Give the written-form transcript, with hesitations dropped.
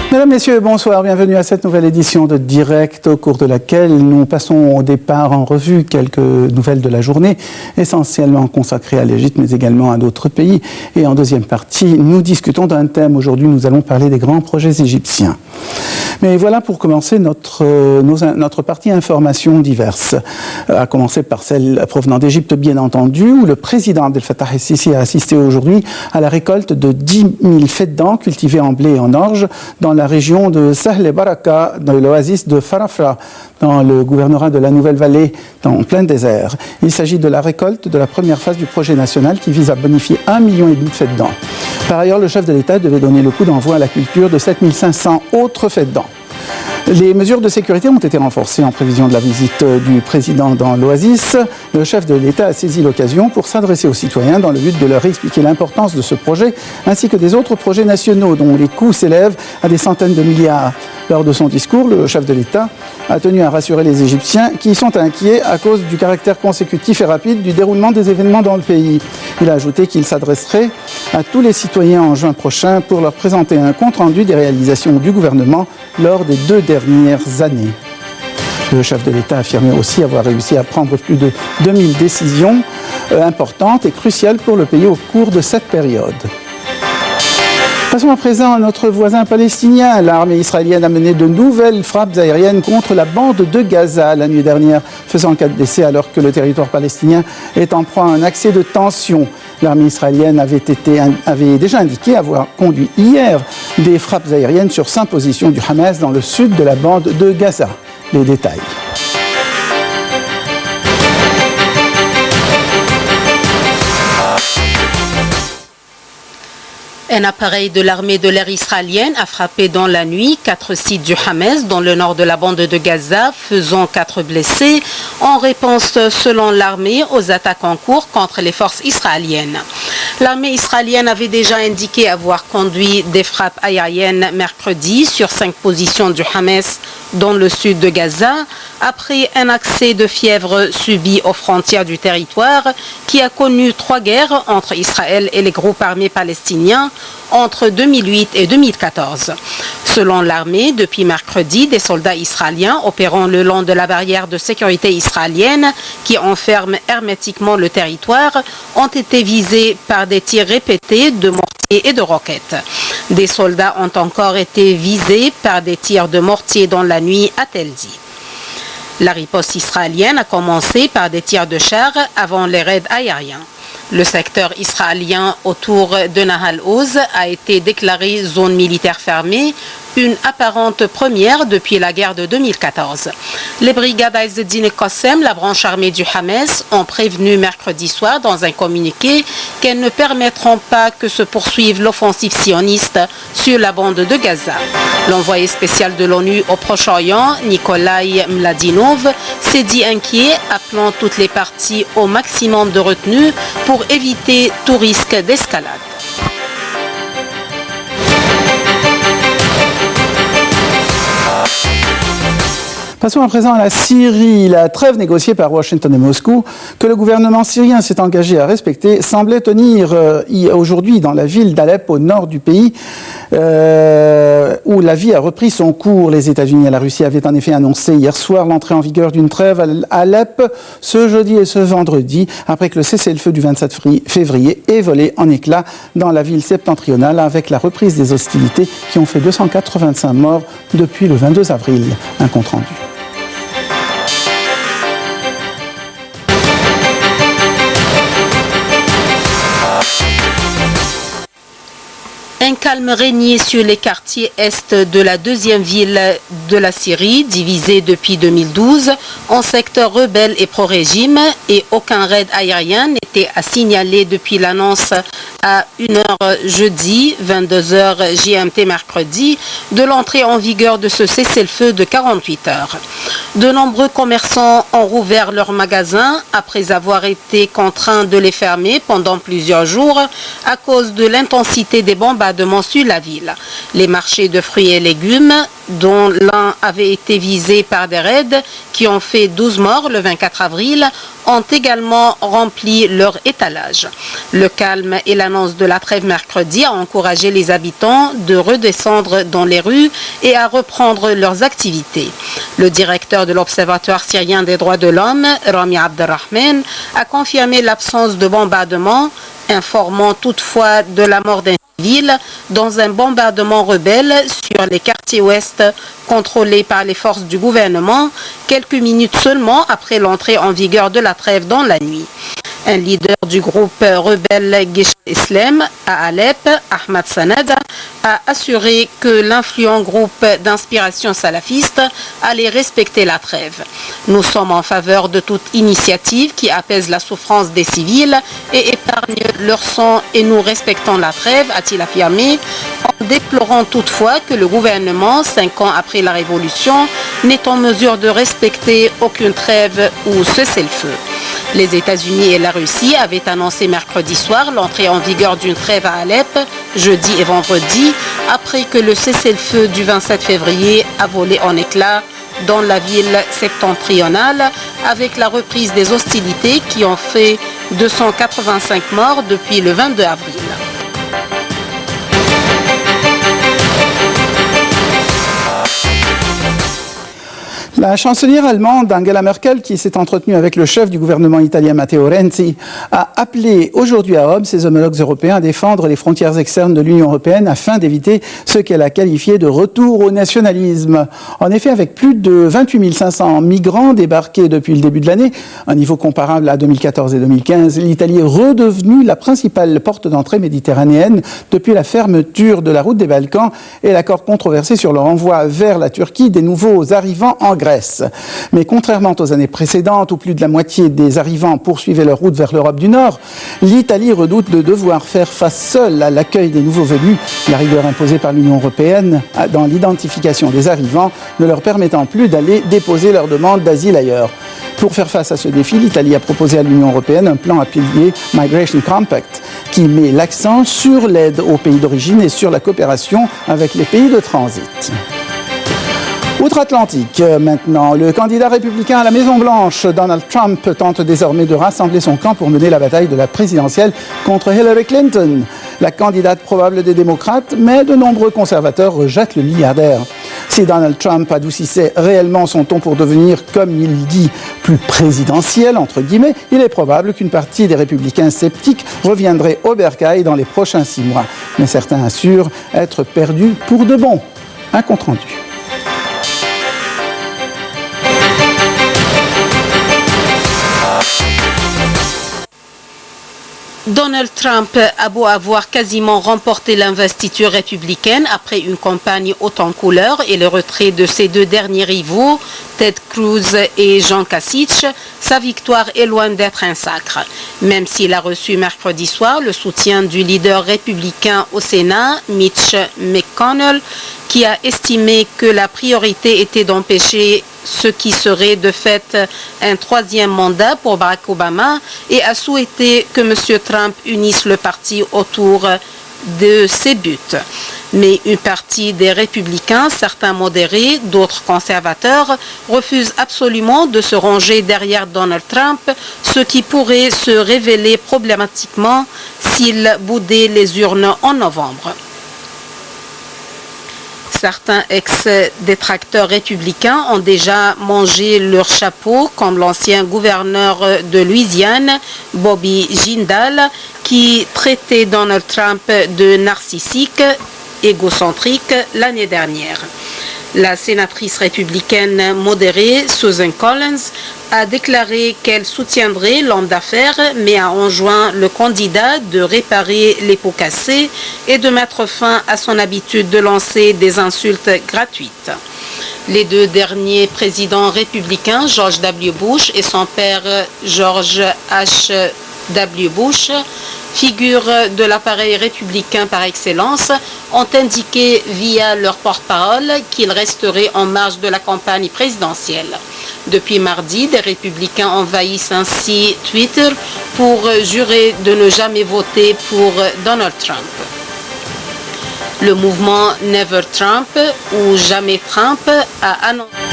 Mesdames, Messieurs, bonsoir. Bienvenue à cette nouvelle édition de Direct, au cours de laquelle nous passons au départ en revue quelques nouvelles de la journée, essentiellement consacrées à l'Égypte, mais également à d'autres pays. Et en deuxième partie, nous discutons d'un thème. Aujourd'hui, nous allons parler des grands projets égyptiens. Mais voilà pour commencer notre partie informations diverses. À commencer par celle provenant d'Égypte, bien entendu, où le président Abdel Fattah el-Sisi a assisté aujourd'hui à la récolte de 10 000 feddans cultivés en blé et en orge dans la région de Sahl Baraka, dans l'oasis de Farafra, dans le gouvernorat de la Nouvelle-Vallée, en plein désert. Il s'agit de la récolte de la première phase du projet national qui vise à bonifier 1,5 million de feddans. Par ailleurs, le chef de l'État devait donner le coup d'envoi à la culture de 7 500 autres feddans. Les mesures de sécurité ont été renforcées en prévision de la visite du président dans l'Oasis. Le chef de l'État a saisi l'occasion pour s'adresser aux citoyens dans le but de leur expliquer l'importance de ce projet ainsi que des autres projets nationaux dont les coûts s'élèvent à des centaines de milliards. Lors de son discours, le chef de l'État a tenu à rassurer les Égyptiens qui sont inquiets à cause du caractère consécutif et rapide du déroulement des événements dans le pays. Il a ajouté qu'il s'adresserait à tous les citoyens en juin prochain pour leur présenter un compte-rendu des réalisations du gouvernement lors des 2 dernières années. Le chef de l'État a affirmé aussi avoir réussi à prendre plus de 2000 décisions importantes et cruciales pour le pays au cours de cette période. Passons à présent à notre voisin palestinien. L'armée israélienne a mené de nouvelles frappes aériennes contre la bande de Gaza la nuit dernière, faisant 4 blessés alors que le territoire palestinien est en proie à un accès de tension. L'armée israélienne avait déjà indiqué avoir conduit hier des frappes aériennes sur 5 positions du Hamas dans le sud de la bande de Gaza. Les détails. Un appareil de l'armée de l'air israélienne a frappé dans la nuit 4 sites du Hamas dans le nord de la bande de Gaza, faisant 4 blessés, en réponse, selon l'armée, aux attaques en cours contre les forces israéliennes. L'armée israélienne avait déjà indiqué avoir conduit des frappes aériennes mercredi sur 5 positions du Hamas dans le sud de Gaza, après un accès de fièvre subi aux frontières du territoire qui a connu 3 guerres entre Israël et les groupes armés palestiniens entre 2008 et 2014. Selon l'armée, depuis mercredi, des soldats israéliens opérant le long de la barrière de sécurité israélienne qui enferme hermétiquement le territoire ont été visés par des tirs répétés de mortiers et de roquettes. Des soldats ont encore été visés par des tirs de mortier dans la nuit, a-t-elle dit. La riposte israélienne a commencé par des tirs de chars avant les raids aériens. Le secteur israélien autour de Nahal Oz a été déclaré zone militaire fermée, une apparente première depuis la guerre de 2014. Les brigades Aïz-Eddin Qassem, la branche armée du Hamas, ont prévenu mercredi soir dans un communiqué qu'elles ne permettront pas que se poursuive l'offensive sioniste sur la bande de Gaza. L'envoyé spécial de l'ONU au Proche-Orient, Nikolai Mladinov, s'est dit inquiet, appelant toutes les parties au maximum de retenue pour éviter tout risque d'escalade. Passons à présent à la Syrie. La trêve négociée par Washington et Moscou, que le gouvernement syrien s'est engagé à respecter, semblait tenir aujourd'hui dans la ville d'Alep, au nord du pays, où la vie a repris son cours. Les États-Unis et la Russie avaient en effet annoncé hier soir l'entrée en vigueur d'une trêve à Alep ce jeudi et ce vendredi, après que le cessez-le-feu du 27 février ait volé en éclats dans la ville septentrionale, avec la reprise des hostilités qui ont fait 285 morts depuis le 22 avril. Un compte rendu. Un calme régnait sur les quartiers est de la deuxième ville de la Syrie, divisée depuis 2012 en secteurs rebelles et pro-régime, et aucun raid aérien n'était à signaler depuis l'annonce à 1h jeudi, 22h GMT mercredi, de l'entrée en vigueur de ce cessez-le-feu de 48 heures. De nombreux commerçants ont rouvert leurs magasins après avoir été contraints de les fermer pendant plusieurs jours à cause de l'intensité des bombardements conçu la ville. Les marchés de fruits et légumes, dont l'un avait été visé par des raids qui ont fait 12 morts le 24 avril, ont également rempli leur étalage. Le calme et l'annonce de la trêve mercredi a encouragé les habitants de redescendre dans les rues et à reprendre leurs activités. Le directeur de l'Observatoire syrien des droits de l'homme, Rami Abdelrahman, a confirmé l'absence de bombardement, informant toutefois de la mort d'un civil dans un bombardement rebelle sur les quartiers ouest contrôlés par les forces du gouvernement, quelques minutes seulement après l'entrée en vigueur de la trêve dans la nuit. Un leader du groupe rebelle Guish Islam à Alep, Ahmad Sanada, a assuré que l'influent groupe d'inspiration salafiste allait respecter la trêve. Nous sommes en faveur de toute initiative qui apaise la souffrance des civils et épargne leur sang et nous respectons la trêve, a-t-il affirmé, en déplorant toutefois que le gouvernement, 5 ans après la révolution, n'est en mesure de respecter aucune trêve ou cessez-le-feu. Les États-Unis et la Russie avaient annoncé mercredi soir l'entrée en vigueur d'une trêve à Alep, jeudi et vendredi, après que le cessez-le-feu du 27 février a volé en éclats dans la ville septentrionale, avec la reprise des hostilités qui ont fait 285 morts depuis le 22 avril. La chancelière allemande Angela Merkel, qui s'est entretenue avec le chef du gouvernement italien Matteo Renzi, a appelé aujourd'hui à Rome ses homologues européens à défendre les frontières externes de l'Union européenne afin d'éviter ce qu'elle a qualifié de retour au nationalisme. En effet, avec plus de 28 500 migrants débarqués depuis le début de l'année, un niveau comparable à 2014 et 2015, l'Italie est redevenue la principale porte d'entrée méditerranéenne depuis la fermeture de la route des Balkans et l'accord controversé sur le renvoi vers la Turquie des nouveaux arrivants en Grèce. Mais contrairement aux années précédentes, où plus de la moitié des arrivants poursuivaient leur route vers l'Europe du Nord, l'Italie redoute de devoir faire face seule à l'accueil des nouveaux venus, la rigueur imposée par l'Union européenne dans l'identification des arrivants, ne leur permettant plus d'aller déposer leur demande d'asile ailleurs. Pour faire face à ce défi, l'Italie a proposé à l'Union européenne un plan appelé Migration Compact, qui met l'accent sur l'aide aux pays d'origine et sur la coopération avec les pays de transit. Outre-Atlantique, maintenant, le candidat républicain à la Maison-Blanche, Donald Trump, tente désormais de rassembler son camp pour mener la bataille de la présidentielle contre Hillary Clinton, la candidate probable des démocrates, mais de nombreux conservateurs rejettent le milliardaire. Si Donald Trump adoucissait réellement son ton pour devenir, comme il dit, plus présidentiel, entre guillemets, il est probable qu'une partie des républicains sceptiques reviendrait au bercail dans les prochains 6 mois. Mais certains assurent être perdus pour de bon. Un compte rendu. Donald Trump a beau avoir quasiment remporté l'investiture républicaine après une campagne haute en couleurs et le retrait de ses 2 derniers rivaux, Ted Cruz et Jean Kasich, sa victoire est loin d'être un sacre. Même s'il a reçu mercredi soir le soutien du leader républicain au Sénat, Mitch McConnell, qui a estimé que la priorité était d'empêcher ce qui serait de fait un 3e mandat pour Barack Obama et a souhaité que M. Trump unisse le parti autour de ses buts. Mais une partie des républicains, certains modérés, d'autres conservateurs, refusent absolument de se ranger derrière Donald Trump, ce qui pourrait se révéler problématiquement s'il boudait les urnes en novembre. Certains ex-détracteurs républicains ont déjà mangé leur chapeau, comme l'ancien gouverneur de Louisiane, Bobby Jindal, qui traitait Donald Trump de narcissique, égocentrique l'année dernière. La sénatrice républicaine modérée, Susan Collins, a déclaré qu'elle soutiendrait l'homme d'affaires, mais a enjoint le candidat de réparer les pots cassés et de mettre fin à son habitude de lancer des insultes gratuites. Les 2 derniers présidents républicains, George W. Bush et son père George H. W. Bush, figures de l'appareil républicain par excellence, ont indiqué via leur porte-parole qu'ils resteraient en marge de la campagne présidentielle. Depuis mardi, des républicains envahissent ainsi Twitter pour jurer de ne jamais voter pour Donald Trump. Le mouvement Never Trump ou Jamais Trump a annoncé